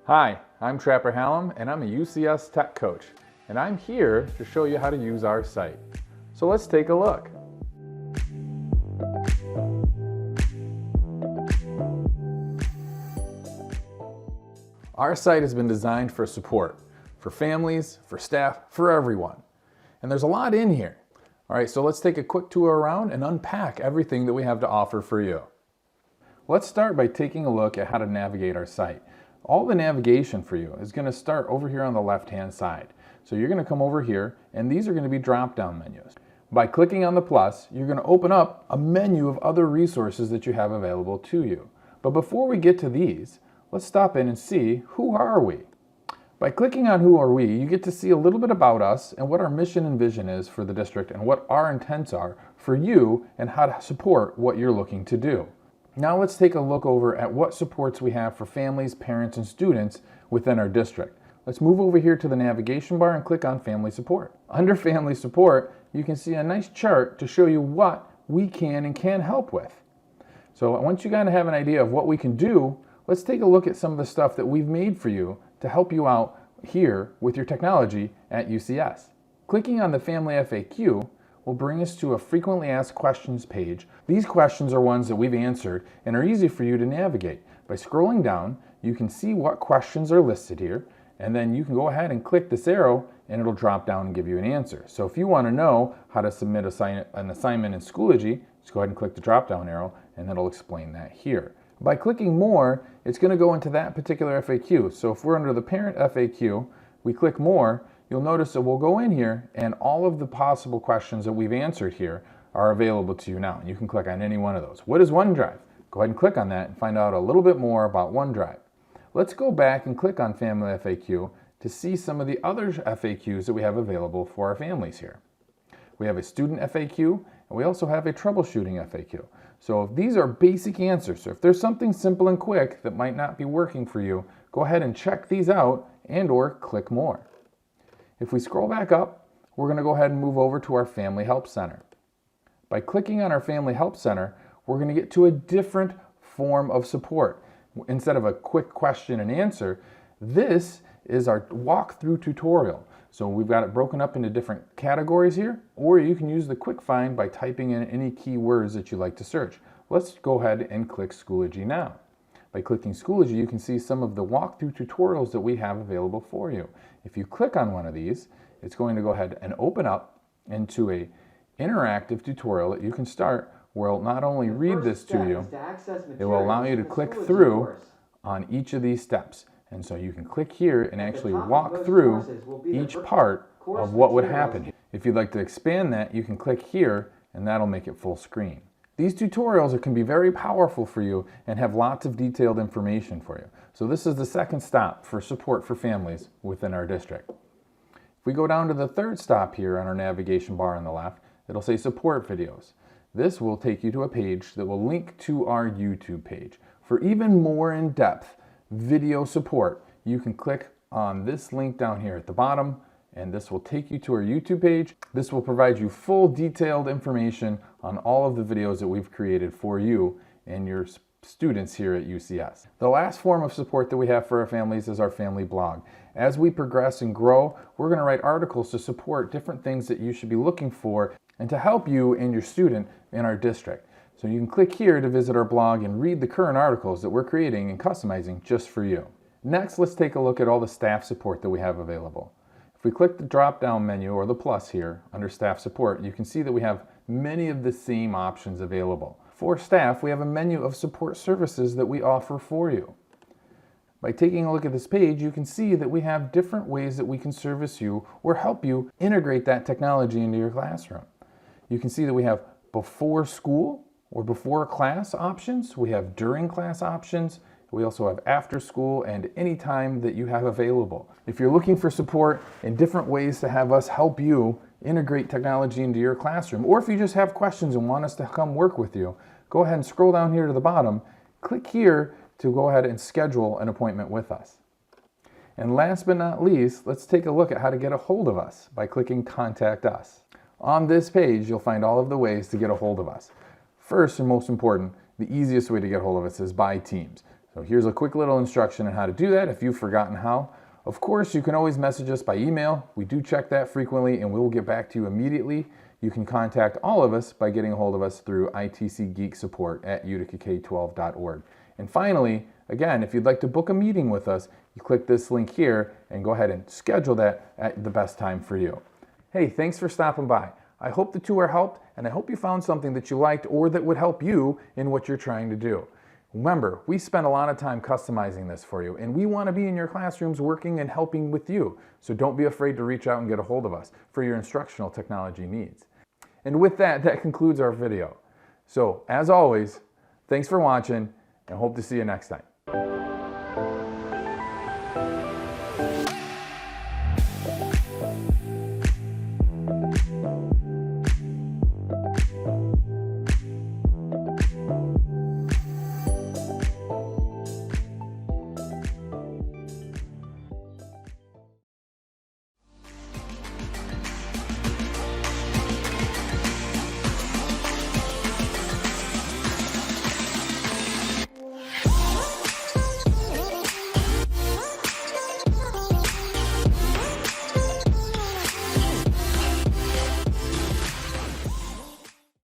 Hi, I'm Trapper Hallam and I'm a UCS tech coach, and I'm here to show you how to use our site. So let's take a look. Our site has been designed for support, for families, for staff, for everyone. And there's a lot in here. All right, so let's take a quick tour around and unpack everything that we have to offer for you. Let's start by taking a look at how to navigate our site. All the navigation for you is going to start over here on the left-hand side. So you're going to come over here, and these are going to be drop-down menus. By clicking on the plus, you're going to open up a menu of other resources that you have available to you. But before we get to these, let's stop in and see, who are we? By clicking on who are we, you get to see a little bit about us and what our mission and vision is for the district and what our intents are for you and how to support what you're looking to do. Now let's take a look over at what supports we have for families, parents, and students within our district. Let's move over here to the navigation bar and click on Family Support. Under Family Support, you can see a nice chart to show you what we can and can't help with. So once you kind of have an idea of what we can do, let's take a look at some of the stuff that we've made for you to help you out here with your technology at UCS. Clicking on the Family FAQ will bring us to a frequently asked questions page. These questions are ones that we've answered and are easy for you to navigate. By scrolling down, you can see what questions are listed here, and then you can go ahead and click this arrow and it'll drop down and give you an answer. So if you want to know how to submit an assignment in Schoology, just go ahead and click the drop down arrow and it'll explain that here. By clicking more, it's going to go into that particular FAQ. So if we're under the parent FAQ, we click more, you'll notice that we'll go in here and all of the possible questions that we've answered here are available to you now. You can click on any one of those. What is OneDrive? Go ahead and click on that and find out a little bit more about OneDrive. Let's go back and click on Family FAQ to see some of the other FAQs that we have available for our families here. We have a student FAQ and we also have a troubleshooting FAQ. So if these are basic answers, so if there's something simple and quick that might not be working for you, go ahead and check these out and or click more. If we scroll back up, we're going to go ahead and move over to our Family Help Center. By clicking on our Family Help Center, we're going to get to a different form of support. Instead of a quick question and answer, this is our walkthrough tutorial. So we've got it broken up into different categories here, or you can use the quick find by typing in any keywords that you like to search. Let's go ahead and click Schoology now. By clicking Schoology, you can see some of the walkthrough tutorials that we have available for you. If you click on one of these, it's going to go ahead and open up into an interactive tutorial that you can start where it'll not only read this to you, it will allow you to click through on each of these steps. And so you can click here and actually walk through each part of what would happen. If you'd like to expand that, you can click here and that'll make it full screen. These tutorials can be very powerful for you and have lots of detailed information for you. So this is the second stop for support for families within our district. If we go down to the third stop here on our navigation bar on the left, it'll say support videos. This will take you to a page that will link to our YouTube page. For even more in-depth video support, you can click on this link down here at the bottom, and this will take you to our YouTube page. This will provide you full detailed information on all of the videos that we've created for you and your students here at UCS. The last form of support that we have for our families is our family blog. As we progress and grow, we're going to write articles to support different things that you should be looking for and to help you and your student in our district. So you can click here to visit our blog and read the current articles that we're creating and customizing just for you. Next, let's take a look at all the staff support that we have available. If we click the drop-down menu or the plus here under staff support, you can see that we have many of the same options available. For staff, we have a menu of support services that we offer for you. By taking a look at this page, you can see that we have different ways that we can service you or help you integrate that technology into your classroom. You can see that we have before school or before class options. We have during class options. We also have after school and any time that you have available. If you're looking for support in different ways to have us help you integrate technology into your classroom, or if you just have questions and want us to come work with you, go ahead and scroll down here to the bottom, click here to go ahead and schedule an appointment with us. And last but not least, let's take a look at how to get a hold of us by clicking Contact Us. On this page, you'll find all of the ways to get a hold of us. First and most important, the easiest way to get a hold of us is by Teams. So here's a quick little instruction on how to do that if you've forgotten how. Of course, you can always message us by email. We do check that frequently and we'll get back to you immediately. You can contact all of us by getting a hold of us through itcgeeksupport@uticak12.org. And finally, again, if you'd like to book a meeting with us, you click this link here and go ahead and schedule that at the best time for you. Hey, thanks for stopping by. I hope the tour helped, and I hope you found something that you liked or that would help you in what you're trying to do. Remember, we spent a lot of time customizing this for you, and we want to be in your classrooms working and helping with you. So don't be afraid to reach out and get a hold of us for your instructional technology needs. And with that, that concludes our video. So as always, thanks for watching, and hope to see you next time.